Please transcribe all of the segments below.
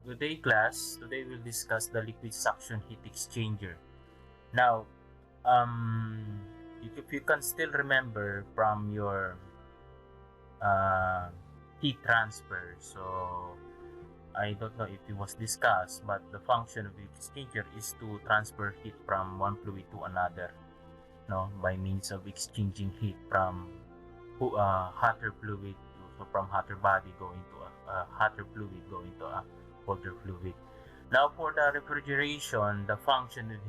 Today we'll discuss the liquid suction heat exchanger. Now, if you can still remember from your uh, heat transfer, so I don't know if it was discussed, but the function of the exchanger is to transfer heat from one fluid to another, no, by means of exchanging heat from hotter fluid, so from hotter body going to a hotter fluid going to a colder fluid. Now, for the refrigeration, the function of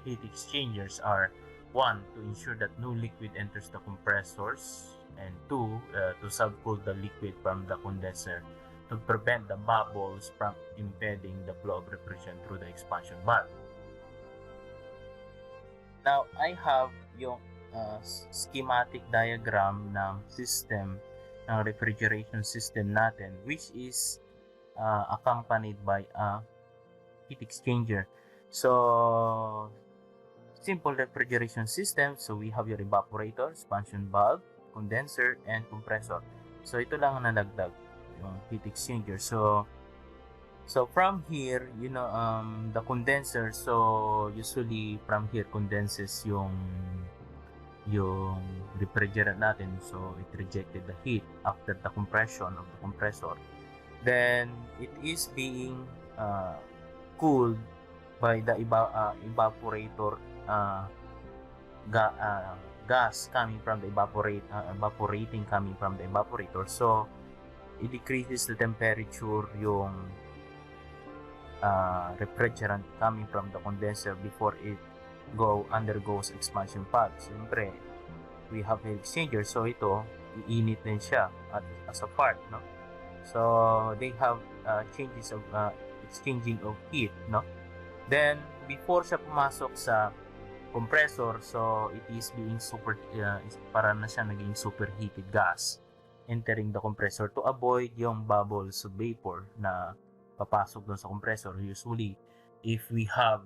heat exchangers are: one, to ensure that no liquid enters the compressors, and two, to subcool the liquid from the condenser to prevent the bubbles from impeding the flow of refrigerant through the expansion valve. Now, I have yung schematic diagram ng system, ng refrigeration system natin, which is accompanied by a heat exchanger. So, simple refrigeration system. So, we have your evaporator, expansion valve, condenser, and compressor. So, ito lang ang nalagdag, yung heat exchanger. So from here, the condenser, so usually from here condenses yung refrigerant natin. So, it rejected the heat after the compression of the compressor. Then, it is being cooled by the evaporator gas coming from the evaporating coming from the evaporator. So, it decreases the temperature yung refrigerant coming from the condenser before it undergoes expansion valve. Siyempre, we have heat exchanger, so ito iinit din siya as a part, no? So they have changes of exchanging of heat, no? Then before siya pumasok sa compressor, so it is being para na siya naging superheated gas entering the compressor to avoid yung bubbles of vapor na papasok doon sa compressor. Usually, if we have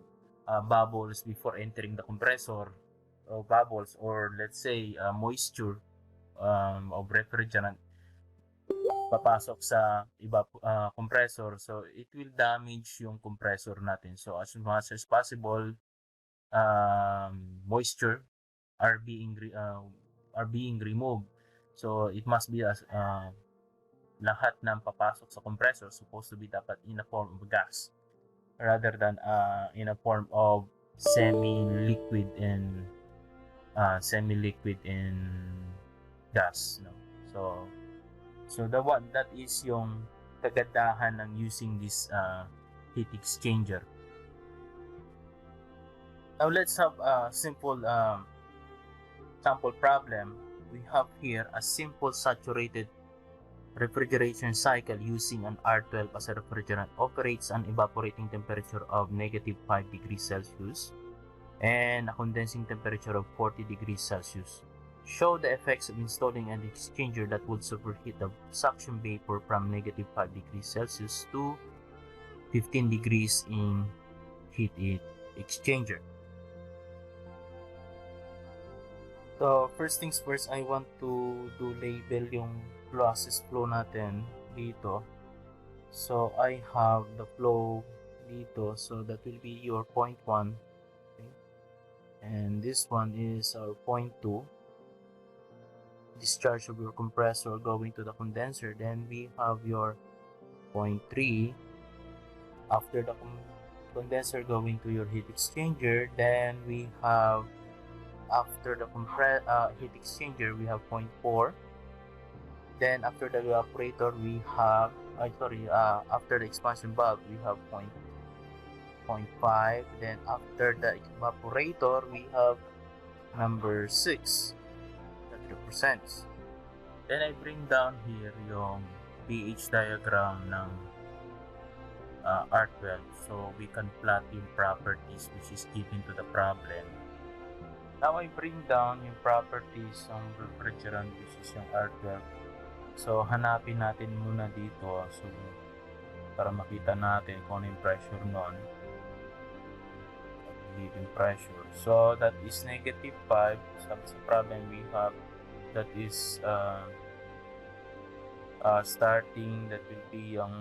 bubbles before entering the compressor, or bubbles, or let's say moisture of refrigerant papasok sa compressor, so it will damage yung compressor natin. So as much as possible, moisture are being removed. So it must be as lahat ng papasok sa compressor supposed to be dapat in a form of gas rather than in a form of semi-liquid and gas, no? So that is yung kagandahan ng using this heat exchanger. Now let's have a simple sample problem. We have here a simple saturated refrigeration cycle using an R12 as a refrigerant. Operates an evaporating temperature of -5 degrees Celsius and a condensing temperature of 40 degrees Celsius. Show the effects of installing an exchanger that would superheat the suction vapor from -5 degrees Celsius to 15 degrees in heat exchanger. So, first things first, I want to label yung process flow natin dito. So, I have the flow dito. So, that will be your point 1. Okay? And this one is our point 2. Discharge of your compressor going to the condenser. Then, we have your point 3. After the condenser going to your heat exchanger, then we have after the heat exchanger we have point 4. Then after the evaporator we have after the expansion valve we have point 5. Then after the evaporator we have number 6 that represents. Then I bring down here yung pH diagram ng R12 so we can plot yung properties which is given to the problem. Now I bring down yung properties ng refrigerant which is yung R12. So hanapin natin muna dito so para makita natin kung ano yung pressure nun. Leading pressure. So that is -5. Sabi sa problem we have that is starting, that will be yung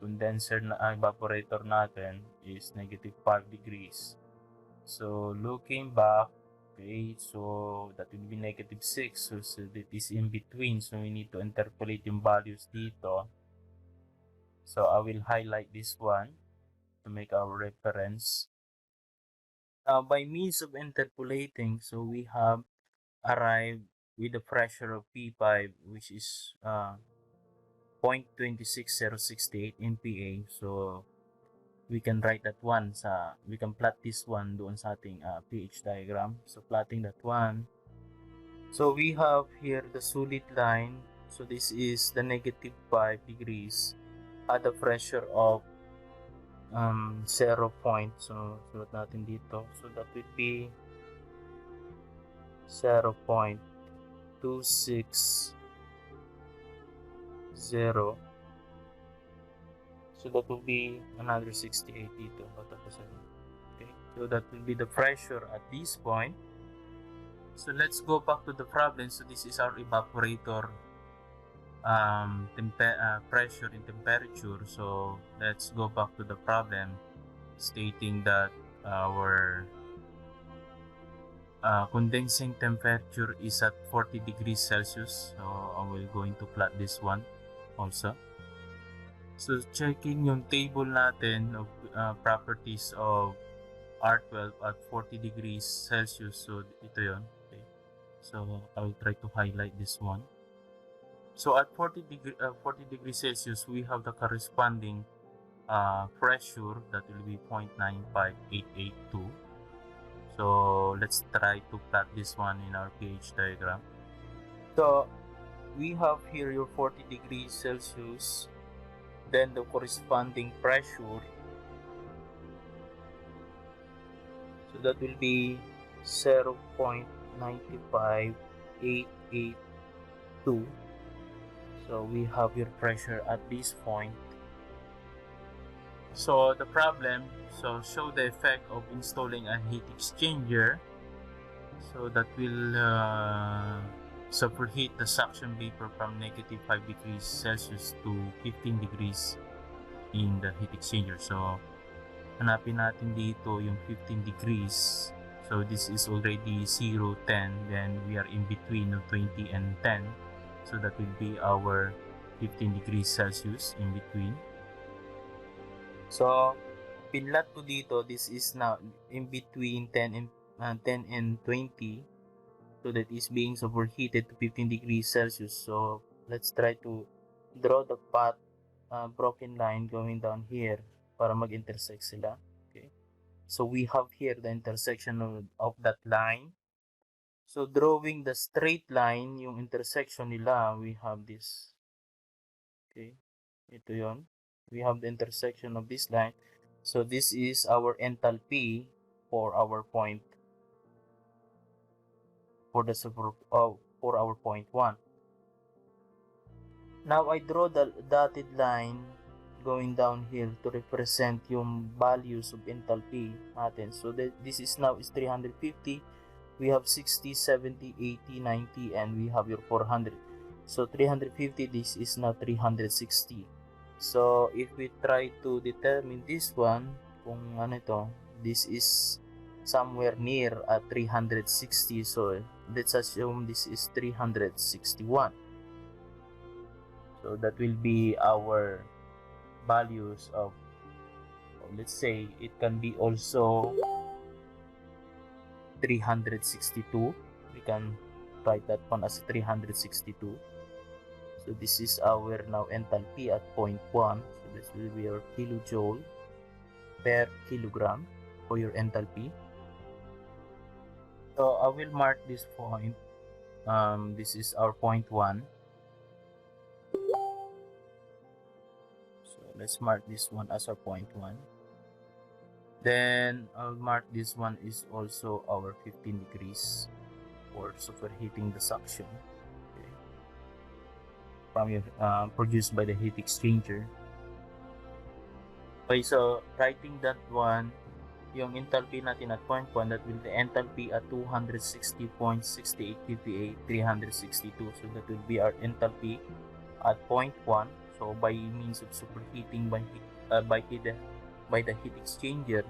condenser na evaporator natin is negative 5 degrees. So looking back, okay, so that will be negative 6. So that is in between. So we need to interpolate yung values dito. So I will highlight this one to make our reference. Now, by means of interpolating, so we have arrived with the pressure of P5, which is 0.26068 MPa. So we can write that one we can plot this one doon sa ating pH diagram. So plotting that one. So we have here the solid line. So this is the negative 5 degrees at the pressure of 0 point. So sulat natin dito. So that would be 0.260. So that will be another 68 dito. Okay, so that will be the pressure at this point. So let's go back to the problem. So this is our evaporator pressure and temperature. So let's go back to the problem stating that our condensing temperature is at 40 degrees Celsius. So I will going to plot this one also. So checking yung table natin of properties of R12 at 40 degrees Celsius. So ito yon. Okay. So I will try to highlight this one. So at 40 degrees Celsius, we have the corresponding pressure that will be 0.95882. So let's try to plot this one in our pH diagram. So we have here your 40 degrees Celsius, then the corresponding pressure. So that will be 0.95882. So we have your pressure at this point. So the problem, so show the effect of installing a heat exchanger. So that will superheat the suction vapor from negative 5 degrees Celsius to 15 degrees in the heat exchanger. So hanapin natin dito yung 15 degrees. So this is already 0, 10. Then we are in between of 20 and 10. So that will be our 15 degrees Celsius in between. So pinlat ko dito, this is now in between 10 and 20. So that is being superheated to 15 degrees Celsius. So let's try to draw the path, broken line going down here para mag-intersect sila. Okay. So we have here the intersection of that line. So drawing the straight line, yung intersection nila, we have this. Okay. Ito yon. We have the intersection of this line. So this is our enthalpy for our point, for our point 1. Now I draw the dotted line going down here to represent yung values of enthalpy natin. So this is now is 350. We have 60, 70, 80, 90, and we have your 400. So 350, this is now 360. So if we try to determine this one, kung ano ito, this is somewhere near at 360. So let's assume this is 361. So that will be our values of, let's say it can be also 362. We can write that one as 362. So this is our now enthalpy at point 1. So this will be your kilojoule per kilogram for your enthalpy. So I will mark this point. This is our point 1. So let's mark this one as our point 1. Then I'll mark this one is also our 15 degrees for superheating the suction. Okay. From your, produced by the heat exchanger. Okay, so writing that one, yung enthalpy natin at point 1, that will be the enthalpy at 260.68 pPa, 362. So that will be our enthalpy at point 1. So by means of superheating by the heat exchanger.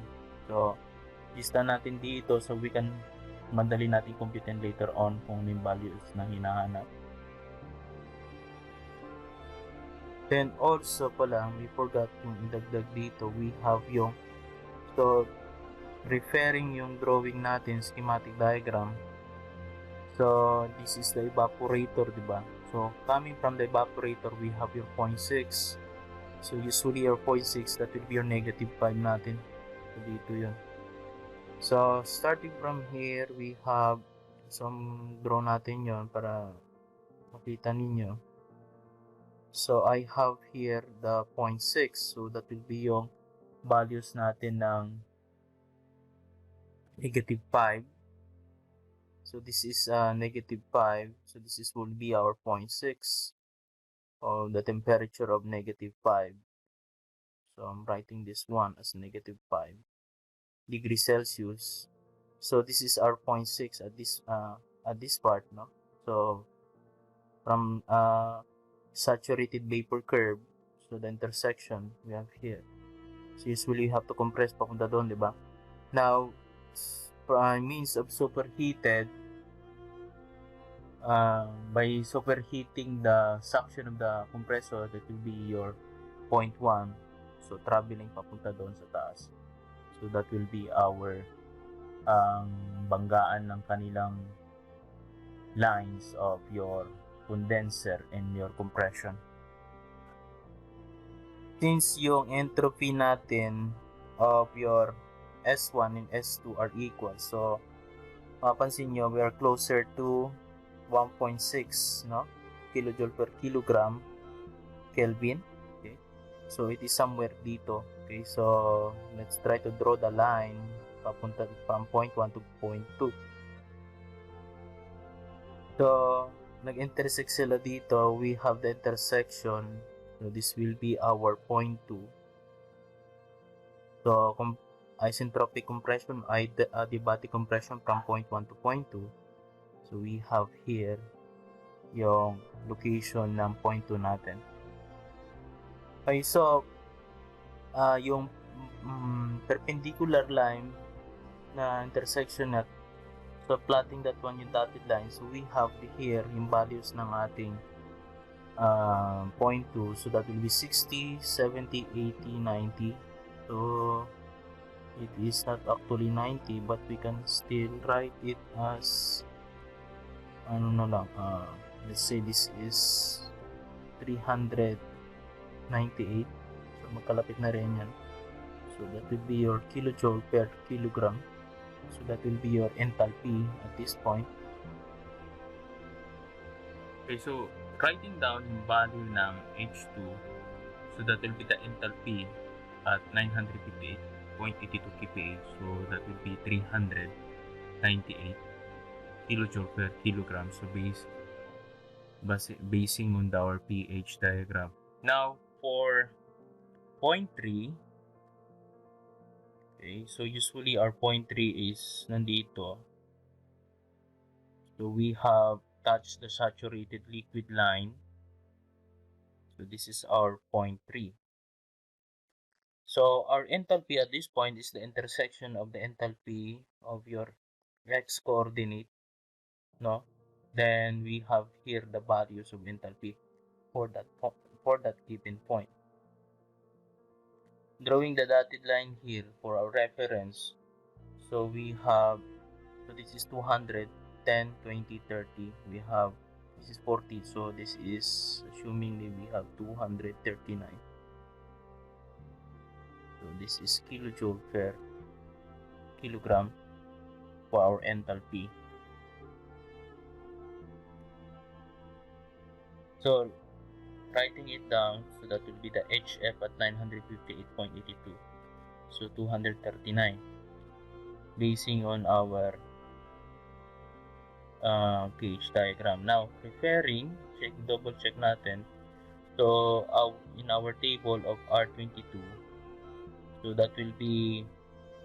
So lista natin dito so we can madali natin computein later on kung ano yung values na hinahanap. Then also pala, we forgot yung idagdag dito, we have yung, so referring yung drawing natin, schematic diagram. So this is the evaporator, diba? So coming from the evaporator, we have your 0.6. So usually your 0.6, that will be your negative 5 natin. So dito yun. So starting from here, we have some draw natin yon para makita ninyo. So I have here the 0.6. So that will be yung values natin ng negative 5. So this is negative 5. So this is will be our 0.6 of the temperature of negative 5. So I'm writing this one as negative 5 degrees Celsius. So this is our 0.6 at this part, no? So from saturated vapor curve, so the intersection we have here. So usually you have to compress papunta doon, di ba? Now, by means of superheated, by superheating the suction of the compressor, that will be your 0.1. So traveling papunta doon sa taas. So that will be our banggaan ng kanilang lines of your condenser and your compression. Since yung entropy natin of your S1 and S2 are equal, so mapansin nyo, we are closer to 1.6, no, kilojoule per kilogram Kelvin. Okay, so it is somewhere dito. Okay, so let's try to draw the line papunta from point 1 to point 2. So nag-intersect sila dito. We have the intersection. So this will be our point 2. So isentropic compression, adiabatic compression from point 1 to point 2. So we have here yung location ng point 2 natin. Okay, so yung perpendicular line na intersection at, so plotting that one yung dotted line. So we have here yung values ng ating point 2. So that will be 60, 70, 80, 90. So it is not actually 90, but we can still write it as ano na lang, let's say this is 398. So magkalapit na rin yan. So that will be your kilojoule per kilogram. So that will be your enthalpy at this point. Okay, so writing down yung value ng H2, so that will be the enthalpy at 958.82 kPa. So that will be 398 kilojoule per kilogram. So basing on our pH diagram. Now for point 3, okay, so usually our point 3 is nandito. So we have touched the saturated liquid line. So this is our point 3. So our enthalpy at this point is the intersection of the enthalpy of your x coordinate, no? Then we have here the values of enthalpy for that given point. Drawing the dotted line here for our reference. So we have, so this is 200, 10, 20, 30. We have, this is 40. So this is assuming that we have 239. So this is kilojoule per kilogram for our enthalpy. So writing it down, so that will be the HF at 958.82. So 239. Basing on our pH diagram. Now, referring, double check natin. So in our table of R22, so that will be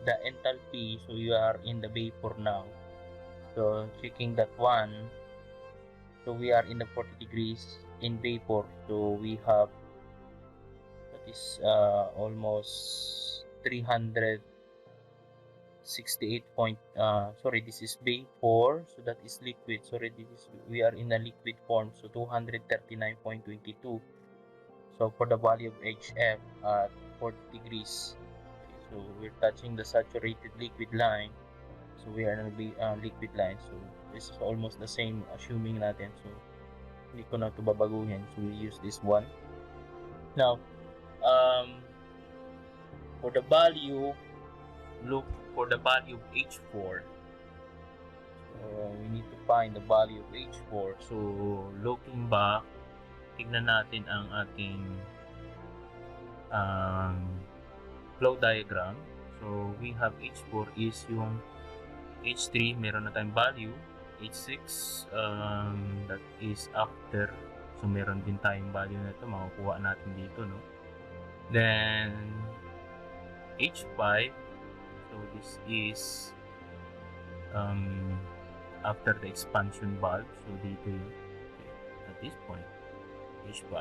the enthalpy. So you are in the vapor now. So checking that one. So we are in the 40 degrees in vapor. So we have is almost 368 point, sorry, this is vapor, so that is liquid. Sorry, we are in a liquid form, so 239.22. So for the value of HF at 40 degrees, okay, so we're touching the saturated liquid line. So we are in a liquid line. So this is almost the same assuming natin. So hindi ko na ito babaguhin. So we use this one. Now, for the value, look for the value of H4. So we need to find the value of H4. So looking back, tignan natin ang ating flow diagram. So we have H4 is yung H3, meron na tayong value. H6, that is after. So meron din tayong value na ito, makukuha natin dito, no? Then H5, so this is after the expansion valve. So dito yun, okay, at this point, H5.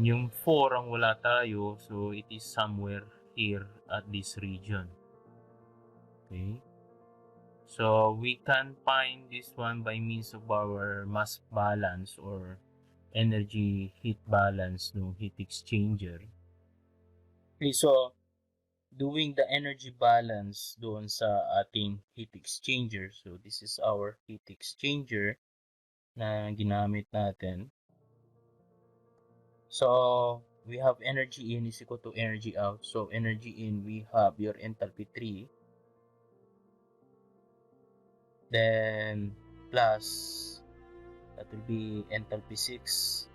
Yung 4 ang wala tayo, so it is somewhere here at this region. Okay. So we can find this one by means of our mass balance or energy heat balance no heat exchanger. Okay, so doing the energy balance doon sa ating heat exchanger. So this is our heat exchanger na ginamit natin. So we have energy in is equal to energy out. So energy in, we have your enthalpy 3. Then plus that will be enthalpy 6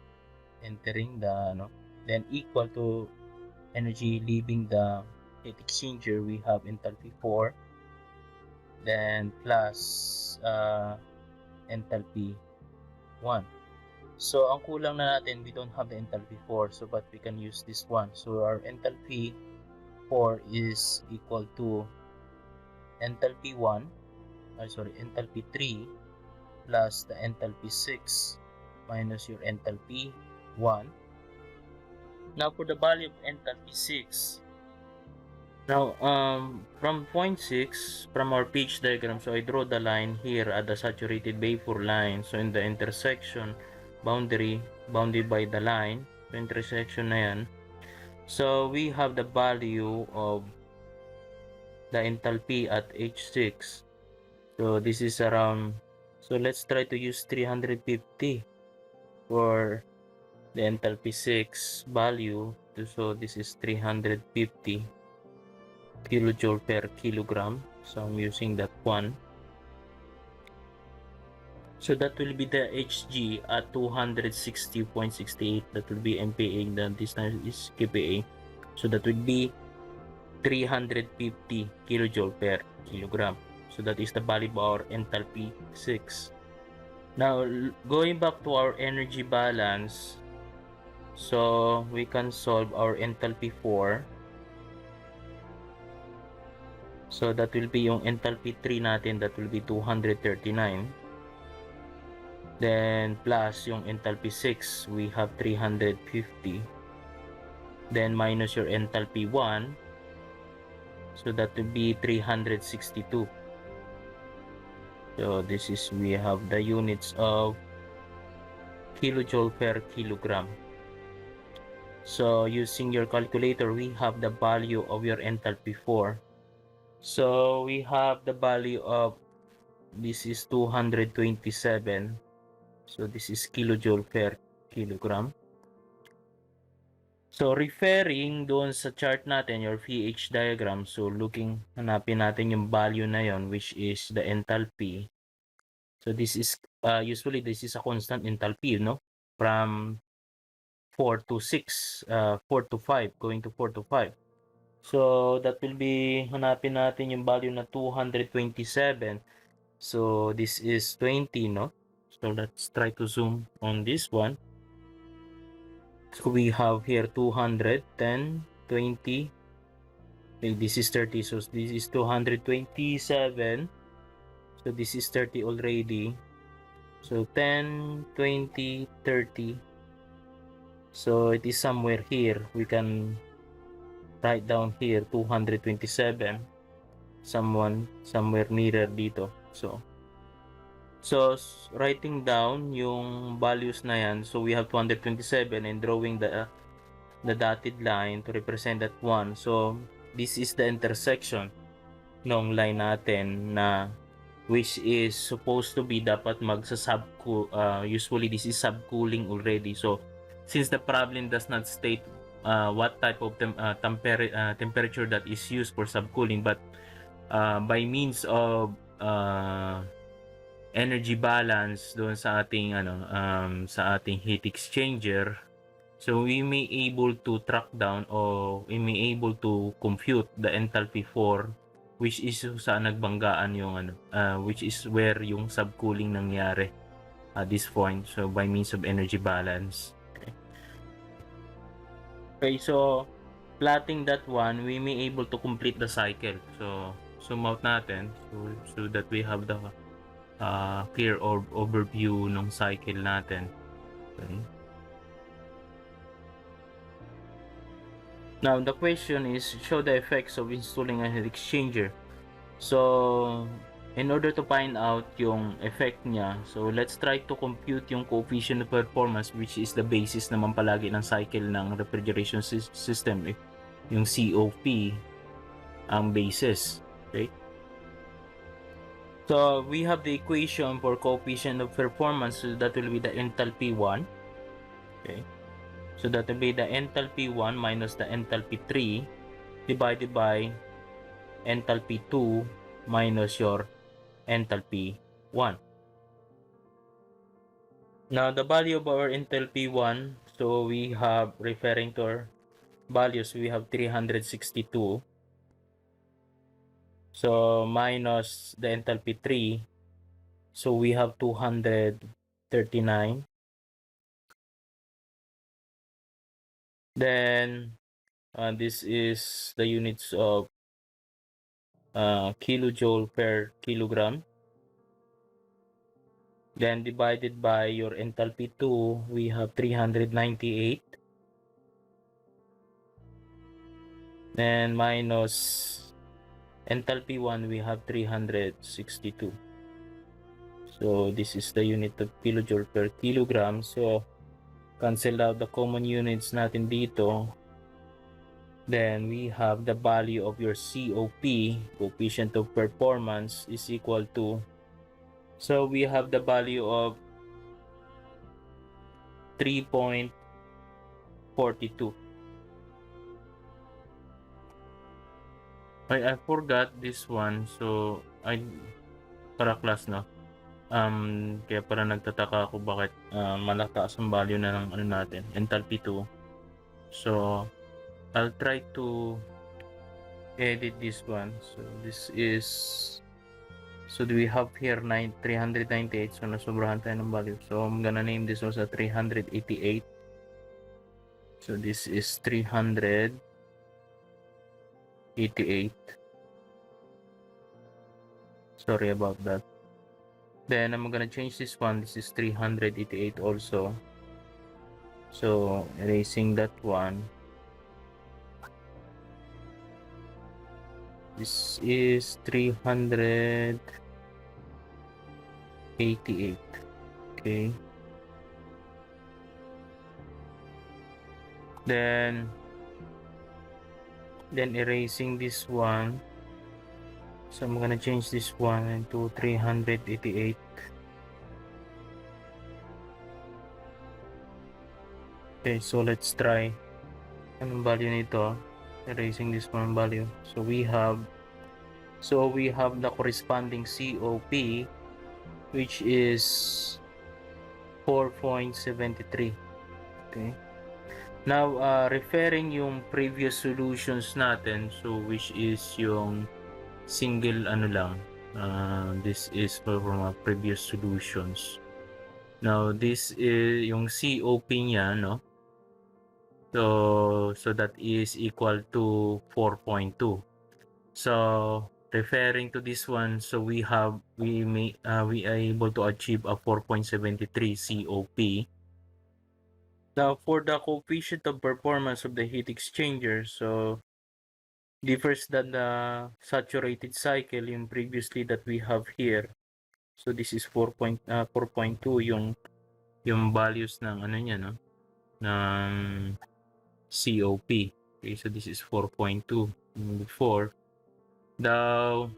entering the then equal to energy leaving the heat exchanger, we have enthalpy 4, then plus enthalpy 1. So ang kulang na natin, we don't have the enthalpy 4, so but we can use this one. So our enthalpy 4 is equal to enthalpy 3 plus the enthalpy 6 minus your enthalpy 1. Now for the value of enthalpy 6, now from point 6, from our pH diagram, so I draw the line here at the saturated vapor line. So in the intersection bounded by the line, so intersection na yan. So we have the value of the enthalpy at H6. So this is around, so let's try to use 350 for the enthalpy 6 value. So this is 350 kilojoule per kilogram. So I'm using that one. So that will be the Hg at 260.68. That will be MPa. Then this time is kPa. So that would be 350 kilojoule per kilogram. So that is the value of our enthalpy 6. Now going back to our energy balance, so we can solve our enthalpy 4. So that will be yung enthalpy 3 natin, that will be 239. Then plus yung enthalpy 6, we have 350. Then minus your enthalpy 1, so that will be 362. So this is, we have the units of kilojoule per kilogram. So using your calculator, we have the value of your enthalpy 4. So we have the value of, this is 227. So this is kilojoule per kilogram. So referring doon sa chart natin, your pH diagram, so hanapin natin yung value na yon, which is the enthalpy. So this is, usually this is a constant enthalpy, no? From 4 to 6, 4 to 5, going to 4 to 5. So that will be, hanapin natin yung value na 227. So this is 20, no? So let's try to zoom on this one. So we have here 200, 10, 20. Okay, this is 30. So this is 227. So this is 30 already. So 10, 20, 30. So it is somewhere here. We can write down here 227, somewhere nearer dito. So writing down yung values na yan, so we have 227 and drawing the dotted line to represent that one. So this is the intersection ng line natin na which is supposed to be dapat usually this is subcooling already. So since the problem does not state what type of temperature that is used for subcooling, but by means of energy balance doon sa ating sa ating heat exchanger, so we may able to track down or we may able to compute the enthalpy for which is saan nagbanggaan yung which is where yung subcooling nangyari at this point, so by means of energy balance. Okay, so plotting that one, we may able to complete the cycle. So zoom out natin so that we have the clear overview ng cycle natin. Okay. Now the question is, show the effects of installing a heat exchanger. So in order to find out yung effect niya, so let's try to compute yung coefficient of performance, which is the basis naman palagi ng cycle ng refrigeration system. Yung COP ang basis. Okay. So we have the equation for coefficient of performance, so that will be the enthalpy 1. Okay. So that will be the enthalpy 1 minus the enthalpy 3 divided by enthalpy 2 minus your enthalpy 1. Now the value of our enthalpy 1, so we have, referring to our values, we have 362. So minus the enthalpy 3, so we have 239. Then this is the units of kilojoule per kilogram. Then divided by your enthalpy 2, we have 398. Then minus enthalpy 1, we have 362. So this is the unit of kilojoule per kilogram. So cancel out the common units natin dito. Then we have the value of your COP, coefficient of performance, is equal to, so we have the value of 3.42. I forgot this one, so para class no. Kaya para nagtataka ako bakit malataas ang value na ng natin, enthalpy 2. So I'll try to edit this one. So this is, so do we have here 398, so nasobrahan tayo ng value. So I'm gonna name this also 388. So this is 388. Sorry about that. Then I'm gonna change this one. This is 388 also. So erasing that one. This is 388. Okay. Then erasing this one. So I'm gonna change this one into 388. Okay, so let's try. Anong value nito? Erasing this one value. So we have the corresponding COP, which is 4.73. Okay. Now referring yung previous solutions natin, so which is yung single this is from our previous solutions. Now this is yung COP niya, no? So that is equal to 4.2. So referring to this one, so we are able to achieve a 4.73 COP. Now, for the coefficient of performance of the heat exchanger, so differs than the saturated cycle yung previously that we have here. So this is 4.2 yung values ng ano niya, no, ng COP. Okay, so this is 4.2 before. Now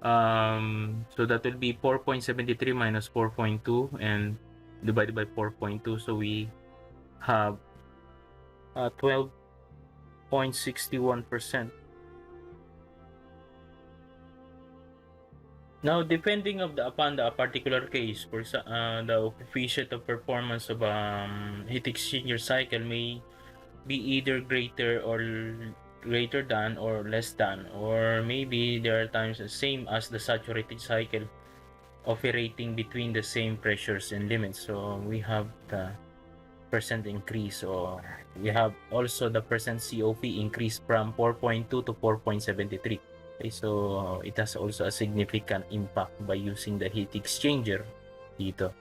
so that will be 4.73 minus 4.2 and divided by 4.2, so we have 12.61%. Now, depending upon the particular case, for the coefficient of performance of heat exchanger cycle may be either greater than or less than, or maybe there are times the same as the saturated cycle, operating between the same pressures and limits. So we have the percent increase, so we have also the percent COP increase from 4.2 to 4.73. Okay, so it has also a significant impact by using the heat exchanger dito.